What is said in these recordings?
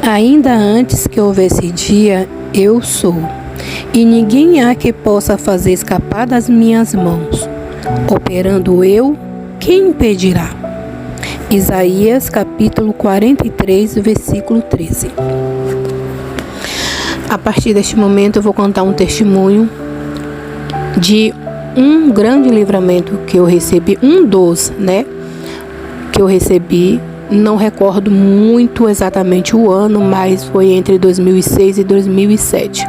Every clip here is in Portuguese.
Ainda antes que houvesse dia, eu sou, e ninguém há que possa fazer escapar das minhas mãos. Operando eu, quem impedirá? Isaías capítulo 43, versículo 13. A partir deste momento eu vou contar um testemunho de um grande livramento que eu recebi, que eu recebi. Não recordo muito exatamente o ano, mas foi entre 2006 e 2007.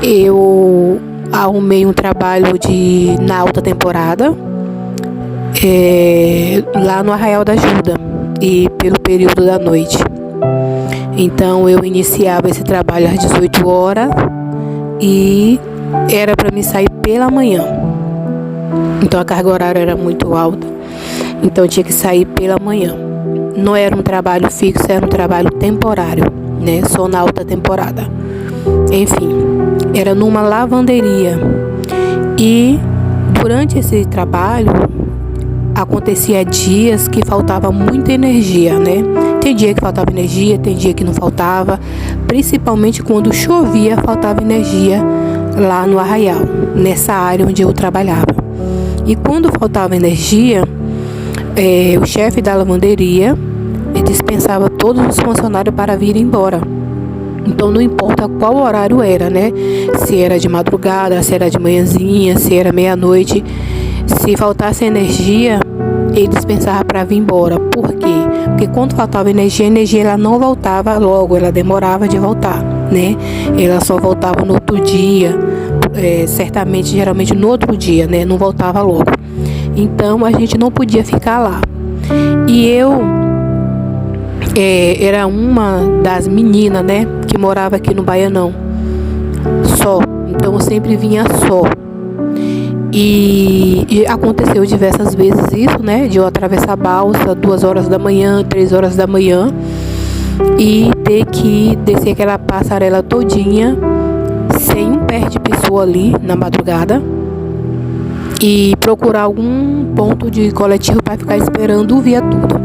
Eu arrumei um trabalho na alta temporada, lá no Arraial da Ajuda, e pelo período da noite. Então eu iniciava esse trabalho às 18 horas e era para me sair pela manhã. Então a carga horária era muito alta. Então eu tinha que sair pela manhã. Não era um trabalho fixo, era um trabalho temporário, só na alta temporada. Enfim, era numa lavanderia. E durante esse trabalho, acontecia dias que faltava muita energia, Tem dia que faltava energia, tem dia que não faltava. Principalmente quando chovia, faltava energia lá no Arraial, nessa área onde eu trabalhava. E quando faltava energia, o chefe da lavanderia dispensava todos os funcionários para vir embora. Então não importa qual horário era, Se era de madrugada, se era de manhãzinha, se era meia-noite. Se faltasse energia, ele dispensava para vir embora. Por quê? Porque quando faltava energia, a energia ela não voltava logo, ela demorava de voltar, Ela só voltava no outro dia, geralmente no outro dia, Não voltava logo. Então a gente não podia ficar lá. E eu era uma das meninas, que morava aqui no Baianão. Só. Então eu sempre vinha só. E aconteceu diversas vezes isso, de eu atravessar a balsa 2 horas da manhã, 3 horas da manhã, e ter que descer aquela passarela todinha sem um pé de pessoa ali na madrugada e procurar algum ponto de coletivo para ficar esperando o viaduto,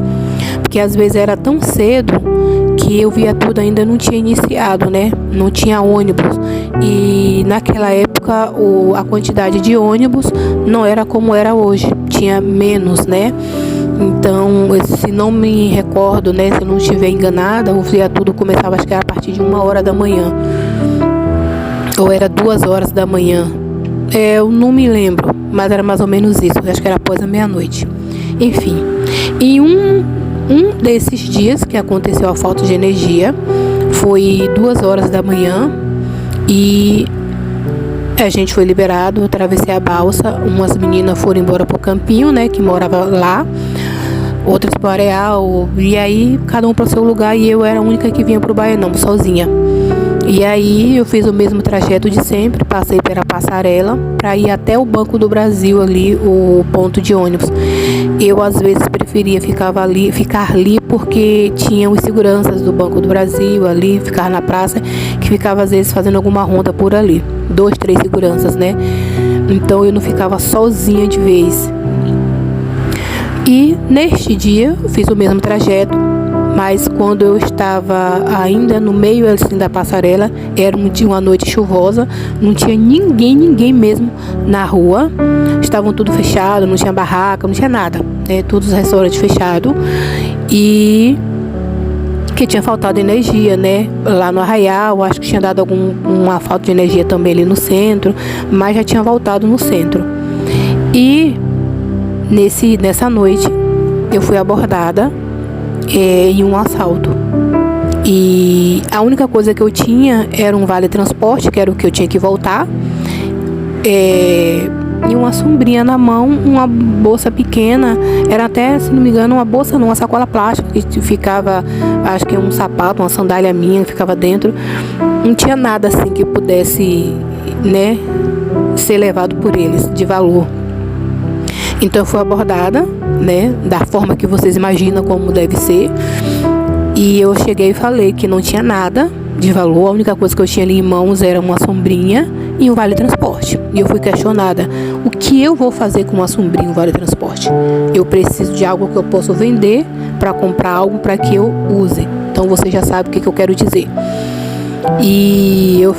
porque às vezes era tão cedo que o viaduto ainda não tinha iniciado, Não tinha ônibus, e naquela época a quantidade de ônibus não era como era hoje, tinha menos, Então, se não me recordo, se eu não estiver enganada, o viaduto começava, acho que era a partir de 1 hora da manhã, ou era 2 horas da manhã, eu não me lembro, mas era mais ou menos isso, acho que era após a meia-noite. Enfim, em um desses dias que aconteceu a falta de energia, foi 2 horas da manhã e a gente foi liberado. Eu atravessei a balsa, umas meninas foram embora pro campinho, que morava lá, outras pro Areal, e aí cada um para o seu lugar, e eu era a única que vinha pro Baianão sozinha. E aí eu fiz o mesmo trajeto de sempre, passei pela passarela para ir até o Banco do Brasil ali, o ponto de ônibus. Eu às vezes preferia ficar ali porque tinha os seguranças do Banco do Brasil ali, ficar na praça, que ficava às vezes fazendo alguma ronda por ali, 2, 3 seguranças, Então eu não ficava sozinha de vez. E neste dia eu fiz o mesmo trajeto, mas quando eu estava ainda no meio assim da passarela, era uma noite chuvosa, não tinha ninguém mesmo na rua, estavam tudo fechado, não tinha barraca, não tinha nada, todos os restaurantes fechados, e que tinha faltado energia, lá no Arraial, acho que tinha dado uma falta de energia também ali no centro, mas já tinha voltado no centro. E nessa noite eu fui abordada em um assalto, e a única coisa que eu tinha era um vale transporte, que era o que eu tinha que voltar, e uma sombrinha na mão, uma bolsa pequena, era até, se não me engano, uma bolsa não, uma sacola plástica que ficava, acho que um sapato, uma sandália minha que ficava dentro. Não tinha nada assim que pudesse, ser levado por eles de valor. Então eu fui abordada, da forma que vocês imaginam como deve ser. E eu cheguei e falei que não tinha nada de valor, a única coisa que eu tinha ali em mãos era uma sombrinha e um vale transporte. E eu fui questionada: o que eu vou fazer com uma sombrinha e um vale transporte? Eu preciso de algo que eu possa vender para comprar algo para que eu use. então você já sabe o que eu quero dizer. E eu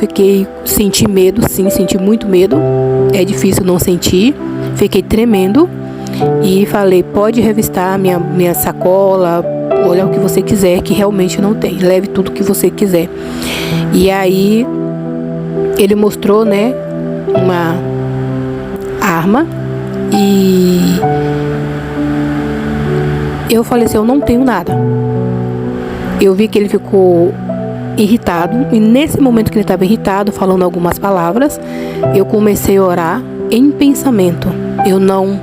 senti medo, sim, senti muito medo. É difícil não sentir. Fiquei tremendo e falei, pode revistar minha sacola, olha o que você quiser, que realmente não tem, leve tudo que você quiser. E aí ele mostrou, né, uma arma e eu falei assim, eu não tenho nada. Eu vi que ele ficou irritado e nesse momento que ele estava irritado, falando algumas palavras, eu comecei a orar em pensamento. Eu não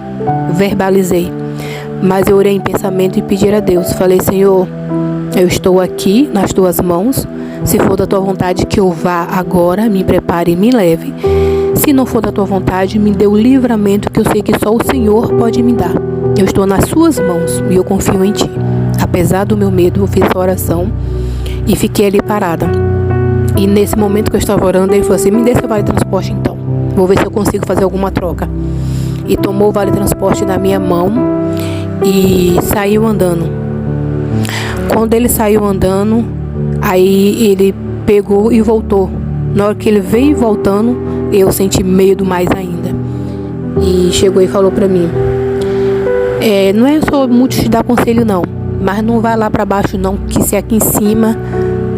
verbalizei, mas eu orei em pensamento e pedi a Deus. Falei, Senhor, eu estou aqui nas tuas mãos. Se for da tua vontade que eu vá agora, me prepare e me leve. Se não for da tua vontade, me dê o livramento que eu sei que só o Senhor pode me dar. Eu estou nas suas mãos e eu confio em ti. Apesar do meu medo, eu fiz a oração e fiquei ali parada. E nesse momento que eu estava orando, ele falou assim, me dê seu vale transporte então. Vou ver se eu consigo fazer alguma troca. E tomou o vale transporte na minha mão e saiu andando. Quando ele saiu andando, aí ele pegou e voltou. Na hora que ele veio voltando, eu senti medo mais ainda. E chegou e falou pra mim, não é só muito te dar conselho não, mas não vai lá pra baixo não, que se aqui em cima,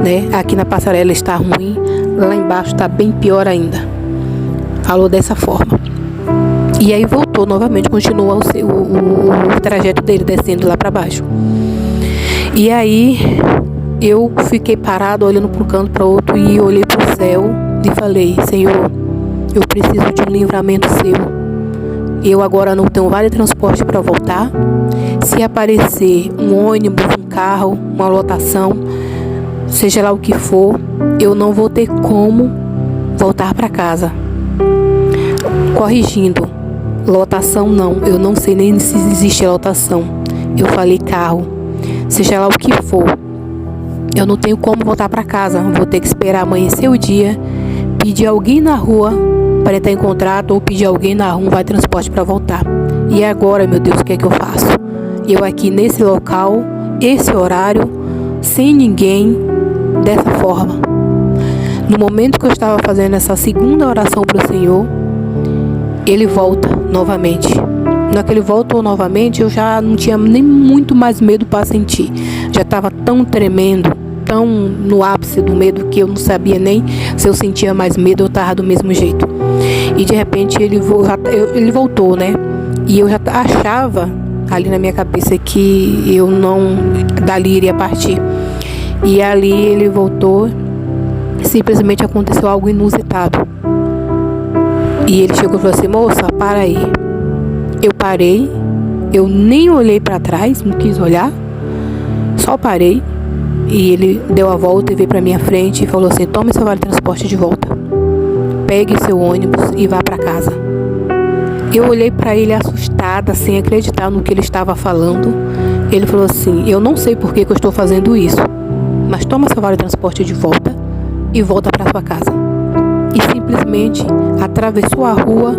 né, aqui na passarela está ruim, lá embaixo tá bem pior ainda. Falou dessa forma. E aí voltou novamente, continuou o trajeto dele descendo lá para baixo. E aí eu fiquei parado olhando para um canto, para outro, e olhei para o céu e falei, Senhor, eu preciso de um livramento seu. Eu agora não tenho vale transporte para voltar. Se aparecer um ônibus, um carro, uma lotação, seja lá o que for, eu não vou ter como voltar para casa. Corrigindo, lotação não, eu não sei nem se existe lotação. Eu falei carro, seja lá o que for, eu não tenho como voltar para casa. Vou ter que esperar amanhecer o dia, pedir alguém na rua para entrar em contrato, ou pedir alguém na rua vai transporte para voltar. E agora, meu Deus, o que é que eu faço? Eu aqui nesse local, esse horário, sem ninguém, dessa forma. No momento que eu estava fazendo essa segunda oração para o Senhor, ele volta novamente. Na hora que ele voltou novamente, eu já não tinha nem muito mais medo para sentir. Já estava tão tremendo, tão no ápice do medo, que eu não sabia nem se eu sentia mais medo ou estava do mesmo jeito. E de repente ele voltou, né? E eu já achava ali na minha cabeça que eu não dali iria partir. E ali ele voltou, simplesmente aconteceu algo inusitado. E ele chegou e falou assim, moça, para aí. Eu parei, eu nem olhei para trás, não quis olhar, só parei. E ele deu a volta e veio para minha frente e falou assim, tome seu vale transporte de volta. Pegue seu ônibus e vá para casa. Eu olhei para ele assustada, sem acreditar no que ele estava falando. Ele falou assim, eu não sei por que eu estou fazendo isso, mas toma seu vale transporte de volta e volta para sua casa. E simplesmente atravessou a rua,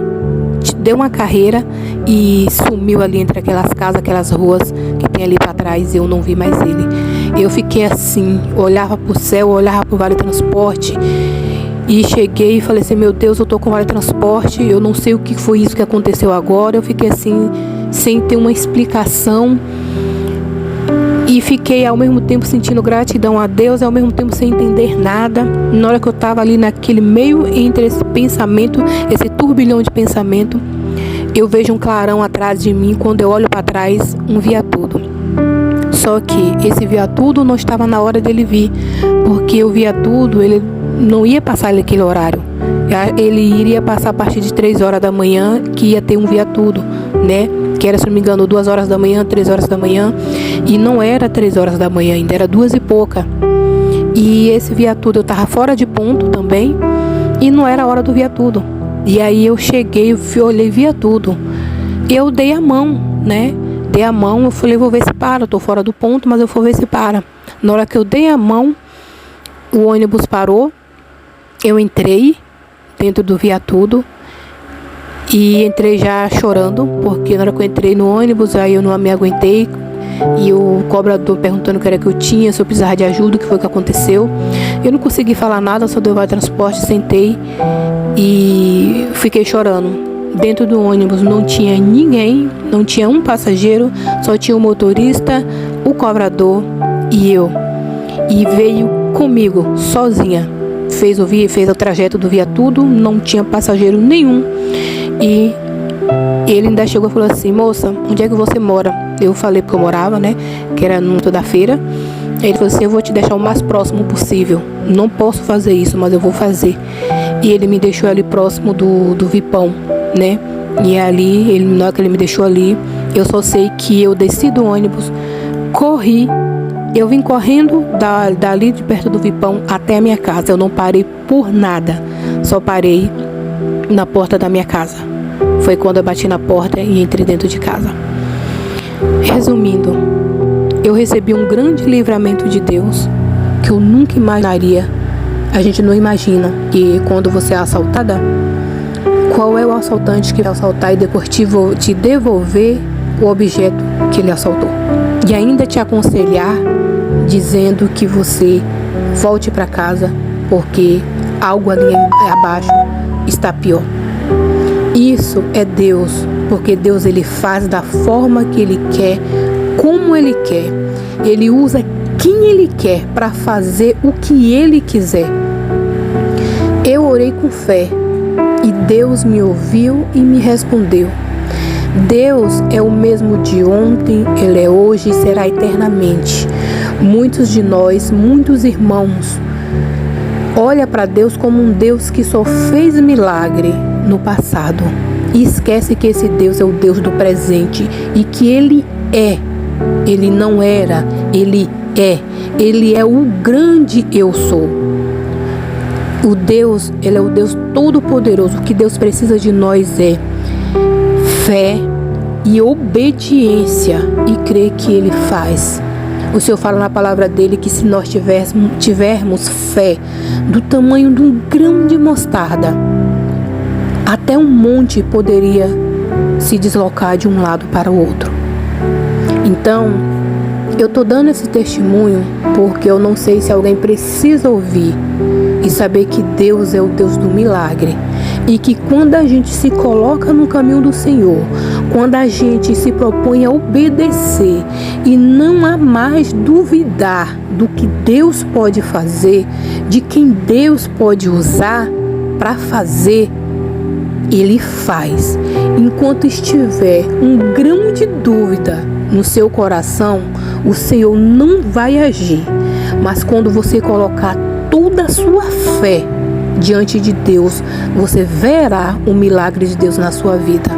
deu uma carreira e sumiu ali entre aquelas casas, aquelas ruas que tem ali para trás. Eu não vi mais ele. Eu fiquei assim, olhava para o céu, olhava para o vale transporte e cheguei e falei assim, meu Deus, eu tô com vale transporte, eu não sei o que foi isso que aconteceu agora. Eu fiquei assim, sem ter uma explicação. E fiquei ao mesmo tempo sentindo gratidão a Deus, ao mesmo tempo sem entender nada. Na hora que eu estava ali naquele meio entre esse pensamento, esse turbilhão de pensamento, eu vejo um clarão atrás de mim. Quando eu olho para trás, um viaduto. Só que esse viaduto não estava na hora dele vir, porque o viaduto, ele não ia passar naquele horário. Ele iria passar a partir de 3 horas da manhã, que ia ter um viaduto, né? Que era, se não me engano, 2 horas da manhã, 3 horas da manhã. E não era 3 horas da manhã, ainda era 2 e pouca. E esse viaduto, eu estava fora de ponto também, e não era a hora do viaduto. E aí eu cheguei, olhei viaduto. Eu dei a mão, né? Dei a mão, eu falei, vou ver se para. Eu tô fora do ponto, mas eu vou ver se para. Na hora que eu dei a mão, o ônibus parou. Eu entrei dentro do viaduto e entrei já chorando, porque na hora que eu entrei no ônibus, aí eu não me aguentei. E o cobrador perguntando o que era que eu tinha, se eu precisava de ajuda, o que foi que aconteceu. Eu não consegui falar nada, só deu o transporte, sentei e fiquei chorando. Dentro do ônibus não tinha ninguém, não tinha um passageiro, só tinha o motorista, o cobrador e eu. E veio comigo, sozinha. Fez o trajeto do Via Tudo, não tinha passageiro nenhum. E ele ainda chegou e falou assim: moça, onde é que você mora? Eu falei porque eu morava, né, que era no da feira. Ele falou assim: eu vou te deixar o mais próximo possível. Não posso fazer isso, mas eu vou fazer. E ele me deixou ali próximo do Vipão, né? E ali, na hora que ele me deixou ali, eu só sei que eu desci do ônibus, corri. Eu vim correndo dali de perto do Vipão até a minha casa. Eu não parei por nada. Só parei na porta da minha casa. Foi quando eu bati na porta e entrei dentro de casa. Resumindo, eu recebi um grande livramento de Deus que eu nunca imaginaria. A gente não imagina que quando você é assaltada, qual é o assaltante que vai assaltar e depois te devolver o objeto que ele assaltou. E ainda te aconselhar dizendo que você volte para casa porque algo ali abaixo está pior. Isso é Deus, porque Deus ele faz da forma que ele quer, como ele quer. Ele usa quem ele quer para fazer o que ele quiser. Eu orei com fé e Deus me ouviu e me respondeu. Deus é o mesmo de ontem, Ele é hoje e será eternamente. Muitos de nós, muitos irmãos, olha para Deus como um Deus que só fez milagre no passado. E esquece que esse Deus é o Deus do presente e que Ele é. Ele não era, Ele é. Ele é o grande eu sou. O Deus, Ele é o Deus todo-poderoso. O que Deus precisa de nós é fé e obediência e crer que Ele faz. O Senhor fala na palavra dele que se nós tivermos fé do tamanho de um grão de mostarda, até um monte poderia se deslocar de um lado para o outro. Então, eu estou dando esse testemunho porque eu não sei se alguém precisa ouvir e saber que Deus é o Deus do milagre. E que quando a gente se coloca no caminho do Senhor, quando a gente se propõe a obedecer e não há mais duvidar do que Deus pode fazer, de quem Deus pode usar para fazer, Ele faz. Enquanto estiver um grão de dúvida no seu coração, o Senhor não vai agir. Mas quando você colocar toda a sua fé diante de Deus, você verá o milagre de Deus na sua vida.